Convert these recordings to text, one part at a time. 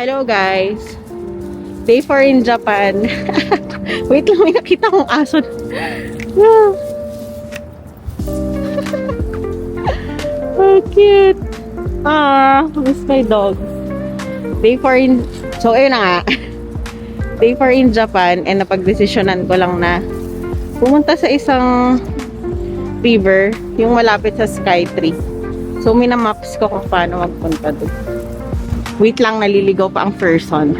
Hello guys! Day 4 in Japan. Wait lang, may nakita kong aso. Oh, cute! Miss my dog. Day 4 in... So, ayun na nga. Day 4 in Japan and napagdesisyonan ko lang na pumunta sa isang river, yung malapit sa Skytree. So, minamaps ko kung paano magpunta doon. Wait lang, naliligaw pa ang person.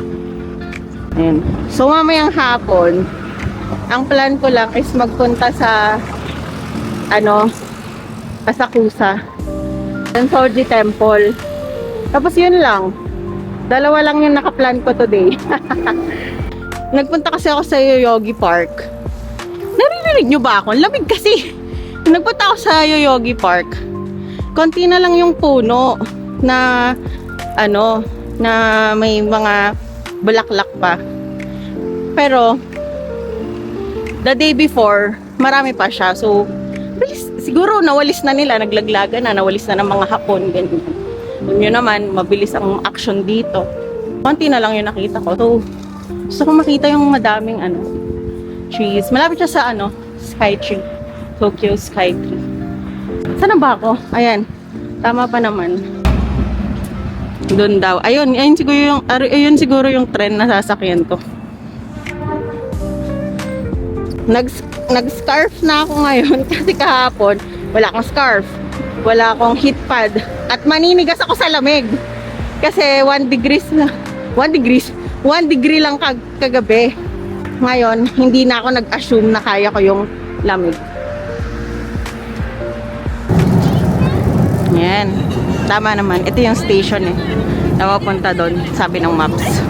Ayan. So, mamayang hapon, ang plan ko lang is magpunta sa Asakusa. Sensoji Temple. Tapos yun lang. Dalawa lang yung nakaplan ko today. Nagpunta kasi ako sa Yoyogi Park. Naririnig nyo ba ako? Lamig kasi. Nagpunta ako sa Yoyogi Park. Konti na lang yung puno na na may mga bulaklak pa. Pero the day before, marami pa siya. So, siguro nawalis na nila, naglaglaga na, nawalis na ng mga hapon, ganyan. Yun naman, mabilis ang action dito. Konti na lang yung nakita ko. So, gusto ko makita yung madaming trees. Malapit siya sa Skytree. Tokyo Skytree. Saan ba ako? Ayan. Tama pa naman. Doon daw. Ayun siguro yung trend na sasakyan ko. Nag-scarf na ako ngayon kasi kahapon wala akong scarf. Wala akong heat pad. At maninigas ako sa lamig. Kasi 1 degree lang kagabi. Ngayon, hindi na ako nag-assume na kaya ko yung lamig. Yan. Tama naman. Ito yung station Napapunta doon, sabi ng maps.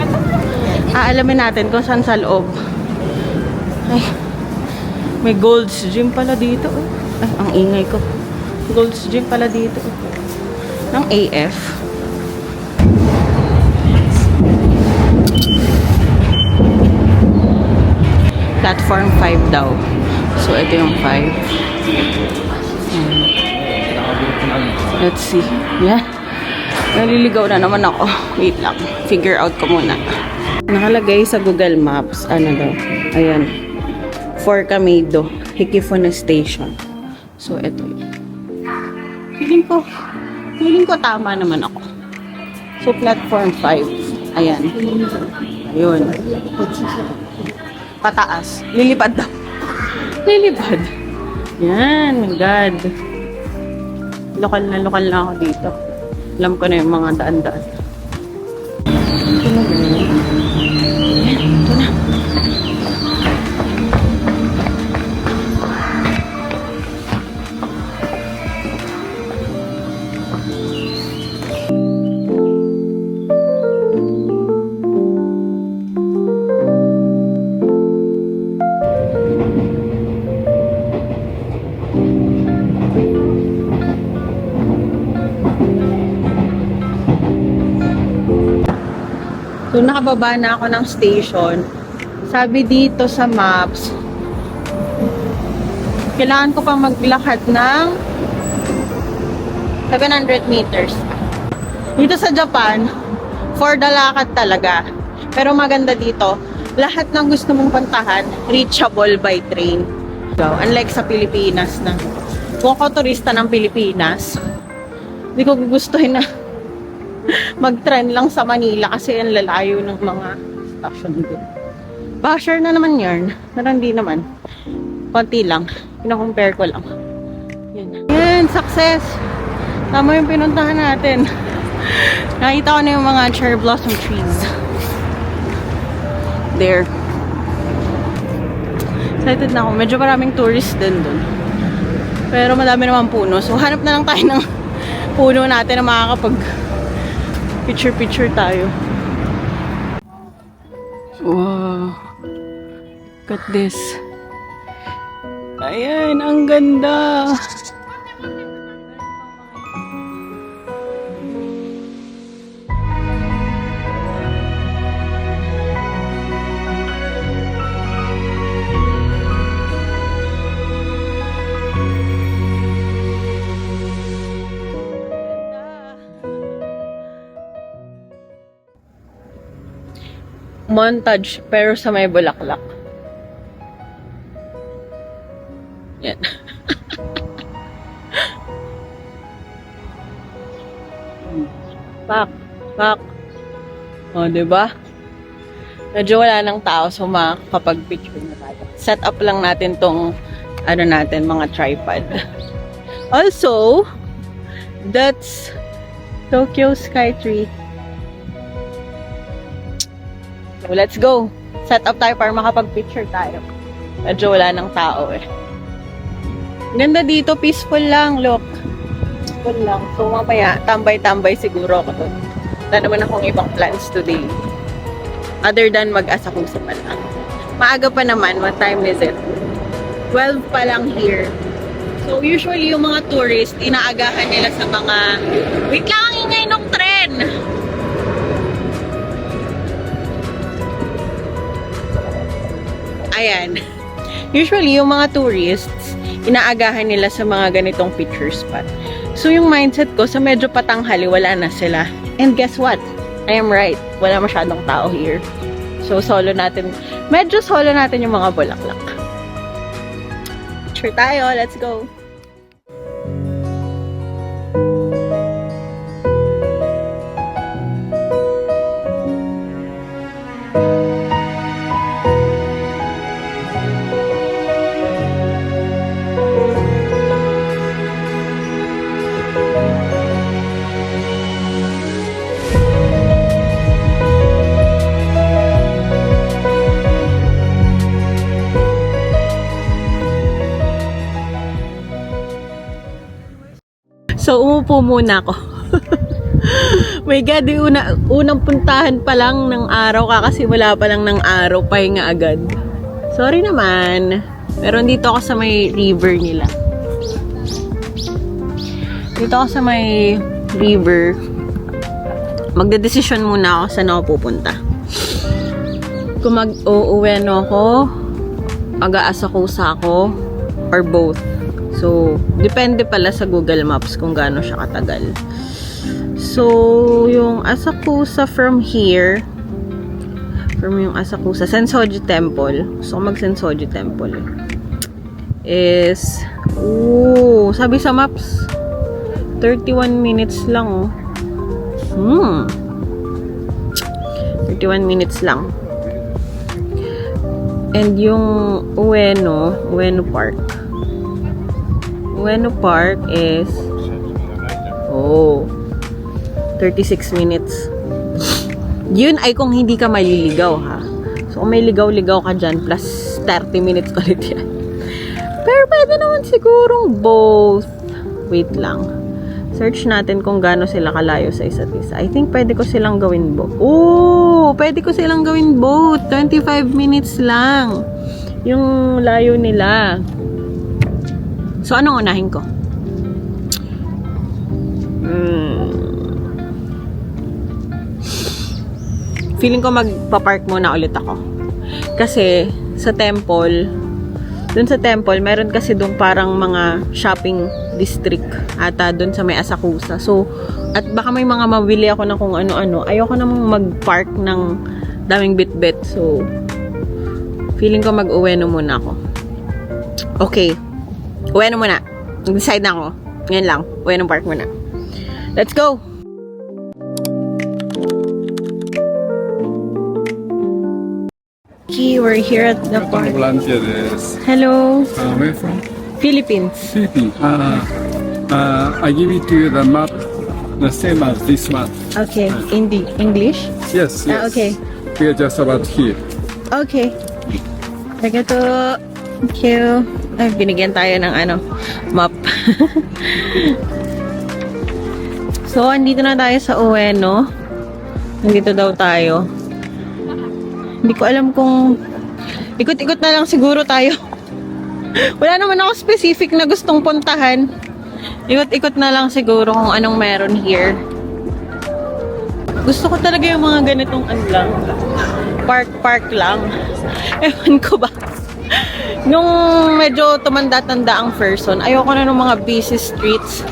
Alamin natin kung saan sa loob. Ay, may Gold's Gym pala dito. Ay, ang ingay ko. Gold's Gym pala dito. Ng AF. Platform 5 daw. So, ito yung 5. Let's see. Yeah. Naliligaw na naman ako. Wait lang. Figure out ko muna. Nakalagay sa Google Maps. Ano daw? Ayan. For Kamido. Hikifuna Station. So, ito yun. Feeling ko tama naman ako. So, platform 5. Ayan. Ayun. Pataas. Lilipad daw. Lilipad. Yan. My God. Lokal na ako dito. Alam ko na yung mga daan-daan. Ito na. Ito na. So, nakababa na ako ng station. Sabi dito sa maps, kailangan ko pa maglakad ng 700 meters. Dito sa Japan, for the lakad talaga. Pero maganda dito, lahat ng gusto mong puntahan, reachable by train. So, unlike sa Pilipinas na, kung ako turista ng Pilipinas, hindi ko gugustuhin na mag-trend lang sa Manila kasi ang lalayo ng mga station dito. Basher na naman yarn. Pero hindi naman. Konti lang. Pinakompare ko lang. Yan, success! Tama yung pinuntahan natin. Nakita ko na yung mga cherry blossom trees. There. Excited na ako. Medyo maraming tourists din dun. Pero madami naman puno. So, hanap na lang tayo ng puno natin na makakapag picture tayo. Wow. Look at this. Ayan, ang ganda. Montage, pero sa may bulaklak. Yan. Pak. O, diba? Medyo wala ng tao, so makakapag-picture na tayo. Set up lang natin tong, mga tripod. Also, that's Tokyo Skytree. So, let's go. Set up tayo para makapag-picture tayo. Medyo wala ng tao eh. Ganda dito, peaceful lang, look. Peaceful lang. So, mamaya, tambay-tambay siguro ako doon. Wala naman akong ibang plans today. Other than mag-asakusa pa lang. Maaga pa naman. What time is it? 12 pa lang here. So, usually, yung mga tourist, inaagahan nila sa mga... Wait lang, ang ingay ng tren! Ayan. Usually, yung mga tourists, inaagahan nila sa mga ganitong picture spot. So, yung mindset ko, sa medyo patanghali, wala na sila. And guess what? I am right. Wala masyadong tao here. So, medyo solo natin yung mga bulaklak. Picture tayo. Let's go. So, umupo muna ako. My God, unang puntahan pa lang ng araw, kakasimula pa lang ng araw, pahinga agad. Sorry naman. Pero dito ako sa may river nila. Dito ako sa may river. Magdedesisyon muna ako saan ako pupunta. Kung mag-uuwi ako, mag-aasakusa ako, or both. So, depende pala sa Google Maps kung gaano siya katagal. So, yung Asakusa from here, yung Asakusa, Sensoji Temple. So, mag-Sensoji Temple is, sabi sa maps, 31 minutes lang, 31 minutes lang. And yung Ueno Park is 36 minutes. Yun ay kung hindi ka maliligaw, ha. So, kung may ligaw-ligaw ka dyan, plus 30 minutes ulit yan. Pero pwede naman sigurong both. Wait lang. Search natin kung gaano sila kalayo sa isa't isa. I think pwede ko silang gawin both. Pwede ko silang gawin both. 25 minutes lang yung layo nila. So, anong unahin ko? Feeling ko magpa-park muna ulit ako. Kasi, dun sa temple, meron kasi dun parang mga shopping district ata dun sa may Asakusa. So, at baka may mga mabili ako na kung ano-ano. Ayoko namang mag-park ng daming bit-bit. So, feeling ko mag-uweno muna ako. Okay. Uweno muna. Nag-decide na ako. Ngayon lang. Uweno park muna. Let's go! Okay, we're here at the park. Hello. Where from? Philippines. Philippines. I give it to you the map, the same as this one. Okay. English? Yes, yes. Okay. We are just about here. Okay. Arigato. Thank you. Ay, binigyan tayo ng map. So, andito na tayo sa Ueno. Nandito daw tayo. Hindi ko alam kung ikot-ikot na lang siguro tayo. Wala naman ako specific na gustong puntahan. Ikot-ikot na lang siguro kung anong meron here. Gusto ko talaga yung mga ganitong lang. Park lang. Ewan ko ba. Nung medyo tumanda-tanda ang person, ayoko na ng mga busy streets.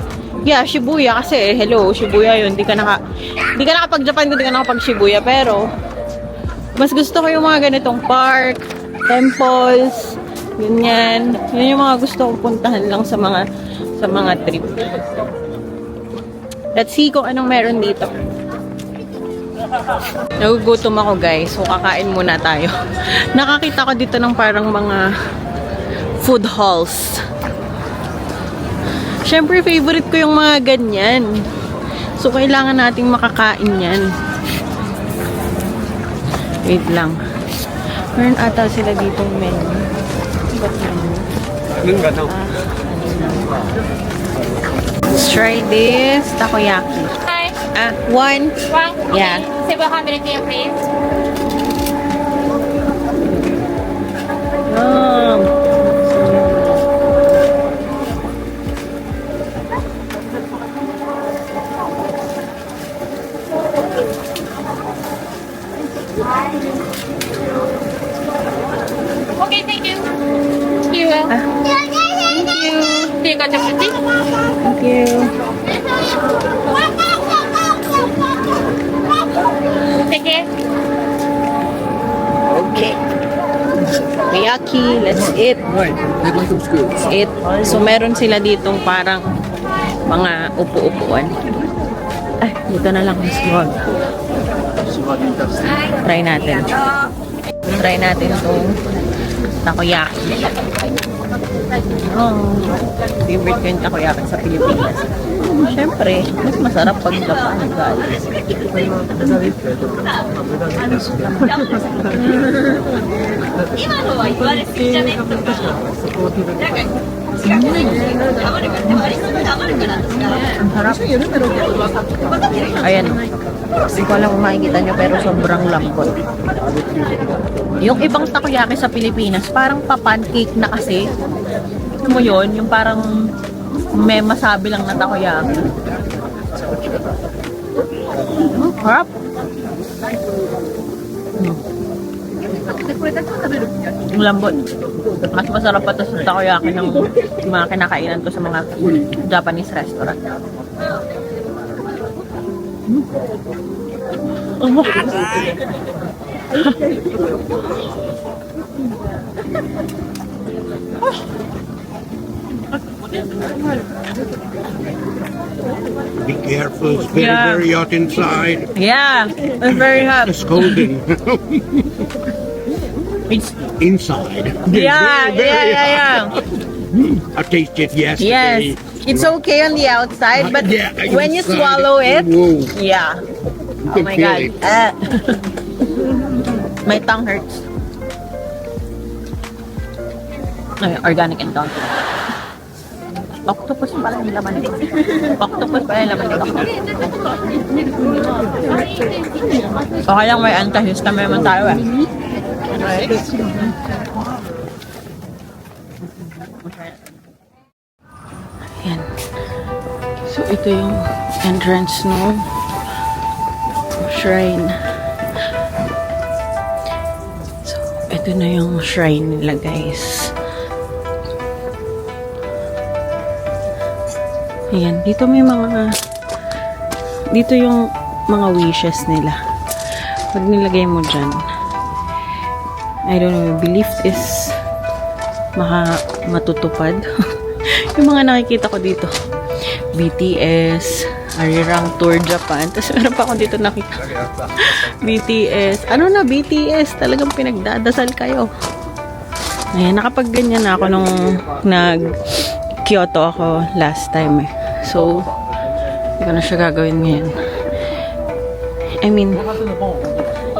Yeah, Shibuya kasi hello, Shibuya yun. Di ka nakapag-Japan, di ka nakapag-Shibuya. Pero, mas gusto ko yung mga ganitong park, temples, ganyan. Yun yung mga gusto kong puntahan lang sa mga trip. Let's see kung anong meron dito. Nagugutom ako guys, so kakain muna tayo. Nakakita ko dito ng parang mga food halls. Siyempre, favorite ko yung mga ganyan. So, kailangan nating makakain yan. Wait lang. Meron ata sila dito menu. Ba't menu? Let's try this takoyaki. Hi. One. One. Yeah. Several hundred yen, please. Okay, thank you. Here. Thank you. Here you got your receipt. Thank you. Take care. Okay. Takoyaki, let's eat. Right. They'd like them school. Let's eat. So, meron sila ditong parang mga upo-upuan. Ay, dito na lang. Mas wag. Try natin. Try natin itong takoyaki. Oh, favorite ko yung takoyaki sa Pilipinas. Siyempre, mas masarap pag Japan, guys. Ang harap. Ayan. Hindi ko alam kung makikita nyo, pero sobrang lambot. Yung ibang takoyaki sa Pilipinas, parang pa-pancake na kasi. Ano mo yun? Yung parang may masabi lang na takoyaki. Harap. Ang lambot. Mas masarap pa ito sa takoyaki ng mga kinakainan ko sa mga Japanese restaurant. Be careful, it's very, Yeah. very hot inside. Yeah, it's very hot. It's scalding. It's inside. yeah, Very hot. I tasted yes. yesterday. It's okay on the outside, but Yeah, when you inside, swallow it, whoa. yeah. You Oh can my feel god. it. My tongue hurts. Ay, organic and donkey. Octopus pala yung laman nito. Octopus pala yung laman nito. Okay lang, may anti-histamine naman tayo eh. Ayan. So, ito yung entrance no shrine. So, ito na yung shrine nila, guys. Ayan, dito may mga dito yung mga wishes nila. Pag nilagay mo dyan, I don't know, belief is matutupad. Yung mga nakikita ko dito, BTS, Arirang Tour Japan. Tapos meron pa ako dito nakita. BTS. Ano na BTS? Talagang pinagdadasal kayo. Ayan, nakapag-ganyan na ako nung nag-Kyoto ako last time eh. So, hindi ko na siya gagawin ngayon. I mean,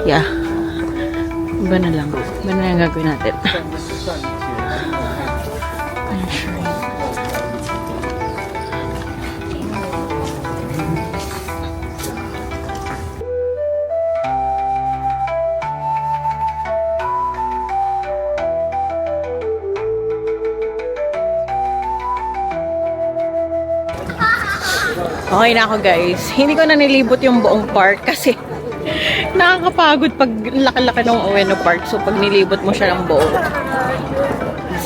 yeah. Iba na lang. Iba na lang gagawin natin. I'm sure. Okay na ako guys. Hindi ko na nilibot yung buong park kasi nakakapagod pag laki-laki ng Ueno Park. So pag nilibot mo siya ng buo,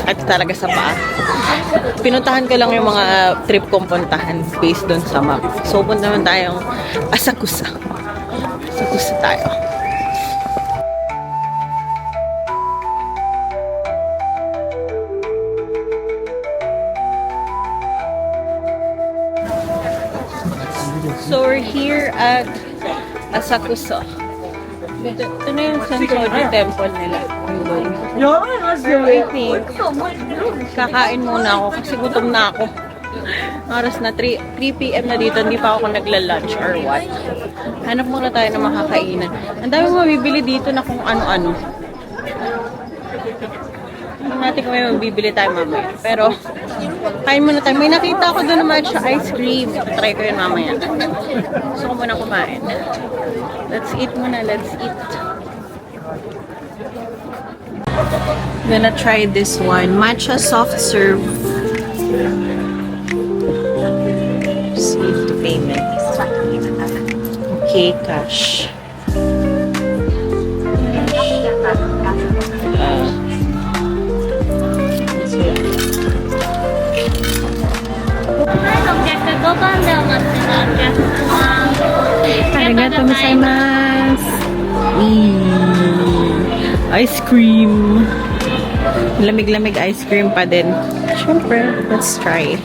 sakit talaga sa paa. Pinuntahan ko lang yung mga trip kong puntahan based doon sa map. So punta naman tayong Asakusa. Asakusa tayo. So we're here at Asakusa. Ito na yung Sensoji Temple nila. We're waiting. Kakain muna ako kasi gutom na ako. Oras na 3 p.m. na dito, hindi pa ako nagla-lunch or what. Hanap muna tayo ng makakainan. Ang dami mabibili dito na kung ano-ano. Hindi natin kung may mabibili tayo mamaya. Pero, kain muna tayo. May nakita ako doon naman siya ice cream. Try ko yun mamaya. Gusto ko muna kumain. Let's eat muna. Let's eat. Gonna try this one. Matcha soft serve. Save the payment. Okay, cash. Arigatou gozaimasu. Ice cream. Lamig-lamig ice cream pa din. Siyempre, let's try.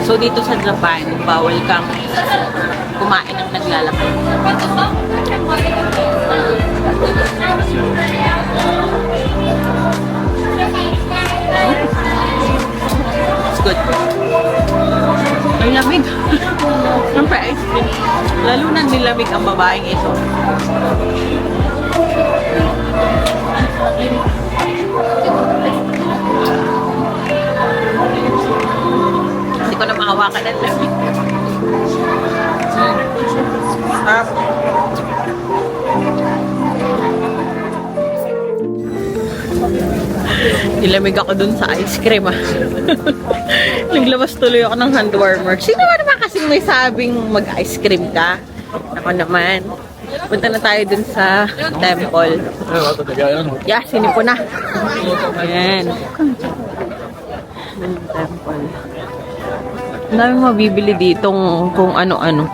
So, dito sa Japan, bawal kang kumain ng naglalakad. It's good. Ang lamig. Siyempre, ice cream. Lalo na nilamig ang babaeng ito. Hindi ko na makawakan ng lamig. Sarap. Nilamig ako dun sa ice cream ah. Naglabas tuloy ako ng hand warmer. Sino naman kasing may sabing mag-ice cream ka? Ako naman. Punta na tayo dun sa temple. Yeah, sinipo na. Ayan. Temple. Ang dami mabibili dito kung ano-ano.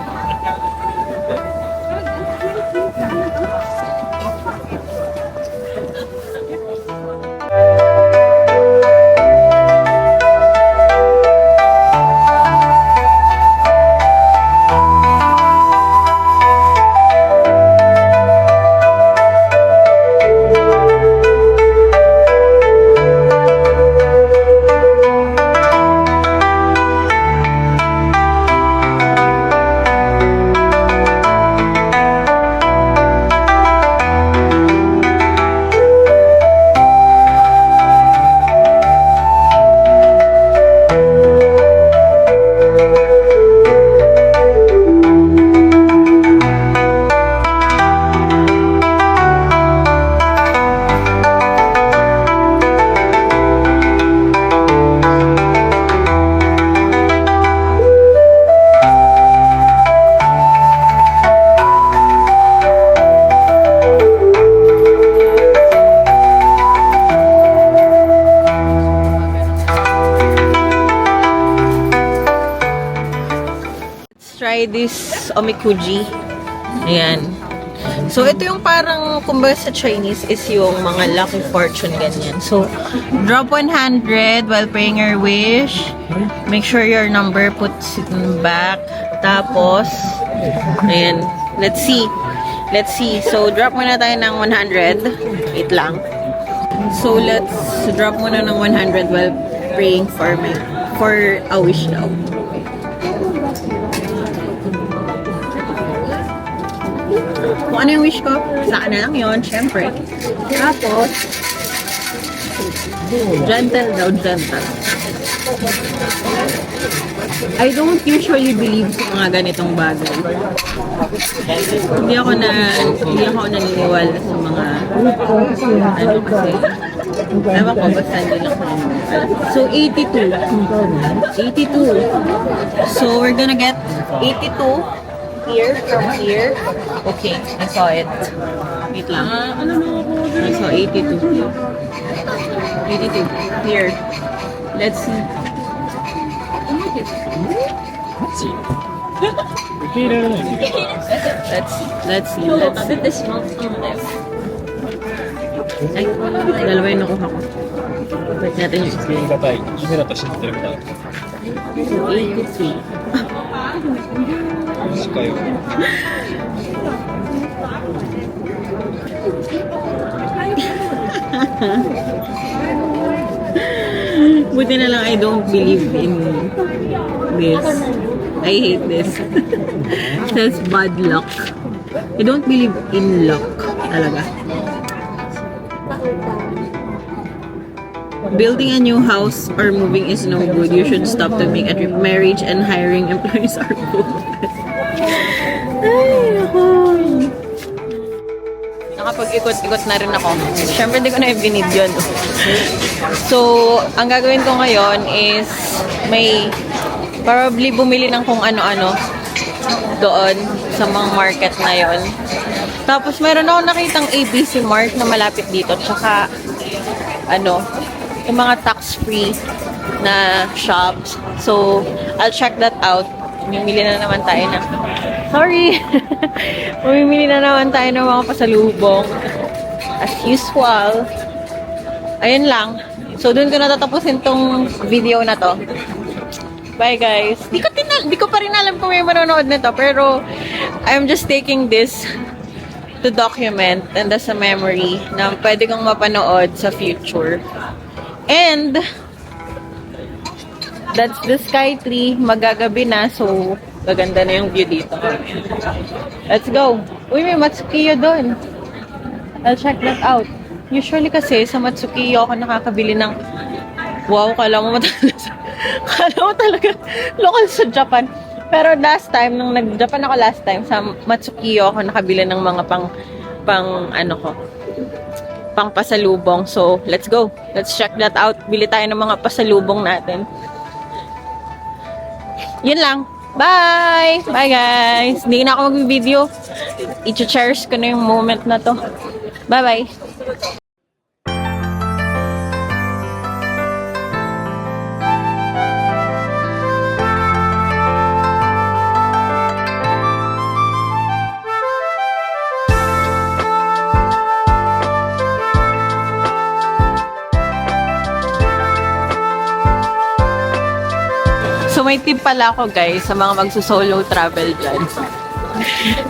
Try this omikuji. Ayan. So, ito yung parang, kumbaga sa Chinese, is yung mga lucky fortune, ganyan. So, drop 100 while praying your wish. Make sure your number puts it back. Tapos, ayan. Let's see. Let's see. So, drop muna tayo ng 100. Wait lang. So, let's drop muna ng 100 while praying for a wish daw. Kung ano yung wish ko, saan na lang yun, syempre. Tapos, gentle daw, gentle. I don't usually believe sa mga ganitong bagay. Hindi ako naniniwala sa mga, ano kasi, ewan ko, basta hindi lang ako naniniwala. So, 82. 82. So, we're gonna get 82 here from here. Okay, I saw it. Wait lang. I saw 82. 82. Here. Let's see. Let's see. Ay, dalawa yung nakuha ko. Wait natin yung isa. 83. Buti na lang I don't believe in this. I hate this. That's bad luck. I don't believe in luck. Talaga. Building a new house or moving is no good. You should stop to make a trip. Marriage and hiring employees are both. Ay, hoy. Nakapag-ikot-ikot na rin ako. Siyempre, hindi ko na yung binidyo. No? So, ang gagawin ko ngayon is may probably bumili ng kung ano-ano doon sa mga market na yon. Tapos, meron ako nakitang ABC Mart na malapit dito. Tsaka, yung mga tax-free na shops. So, I'll check that out. Mimili na naman tayo ng... Sorry! Mamimili na naman tayo ng mga pasalubong. As usual. Ayun lang. So, dun ko natatapusin tong video na to. Bye, guys. Di ko pa rin alam kung may manonood nito. Pero, I'm just taking this to document and as a memory na pwede kong mapanood sa future. And, that's the sky tree. Magagabi na, so gaganda na yung view dito. Let's go. Uy, may Matsukiyo doon. I'll check that out. Usually kasi sa Matsukiyo ako nakakabili ng wow, kala mo talaga local sa Japan. Pero last time, nung nag-Japan ako last time, sa Matsukiyo ako nakabili ng mga pang pasalubong. So, let's go. Let's check that out. Bili tayo ng mga pasalubong natin. Yun lang. Bye! Bye, guys! Hindi na ako mag-video. I-cherish ko na yung moment na to. Bye-bye! So, may tip pala ako, guys, sa mga magsusolo travel dyan.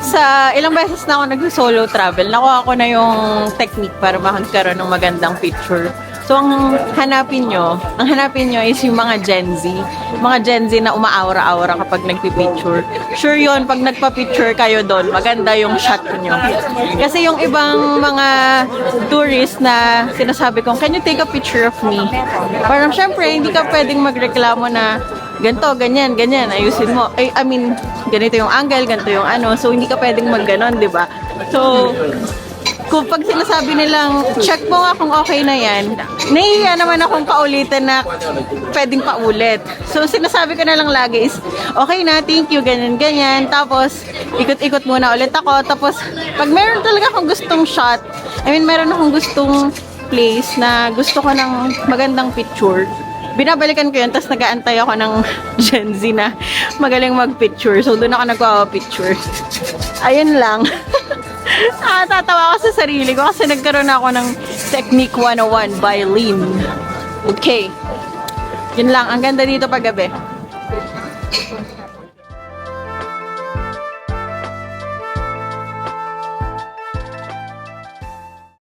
Sa ilang beses na ako nagsusolo travel, nakuha ko na yung technique para makagkaroon ng magandang picture. So, ang hanapin nyo is yung mga Gen Z. Mga Gen Z na umaaura-aura kapag nagpipicture. Sure yun, pag nagpa-picture kayo doon, maganda yung shot nyo. Kasi yung ibang mga tourists na sinasabi kong, can you take a picture of me? Parang syempre, hindi ka pwedeng magreklamo na ganito, ganyan, ayusin mo. I mean, ganito yung angle, ganito yung ano. So, hindi ka pwedeng mag-ganon, di ba? So, kung pag sinasabi nilang, check mo nga kung okay na yan, nahihiya naman akong paulitin na pwedeng paulit. So, sinasabi ko na lang lagi is, okay na, thank you, ganyan. Tapos, ikot-ikot muna ulit ako. Tapos, pag meron talaga akong gustong shot, meron akong gustong place na gusto ko ng magandang picture, binabalikan ko yun, tapos nag-aantay ako ng Gen Z na magaling mag-picture. So, doon ako nagpa-picture. Ayun lang. Tatawa ako sa sarili ko kasi nagkaroon ako ng Technique 101 by Lynn. Okay. Yun lang. Ang ganda dito paggabi.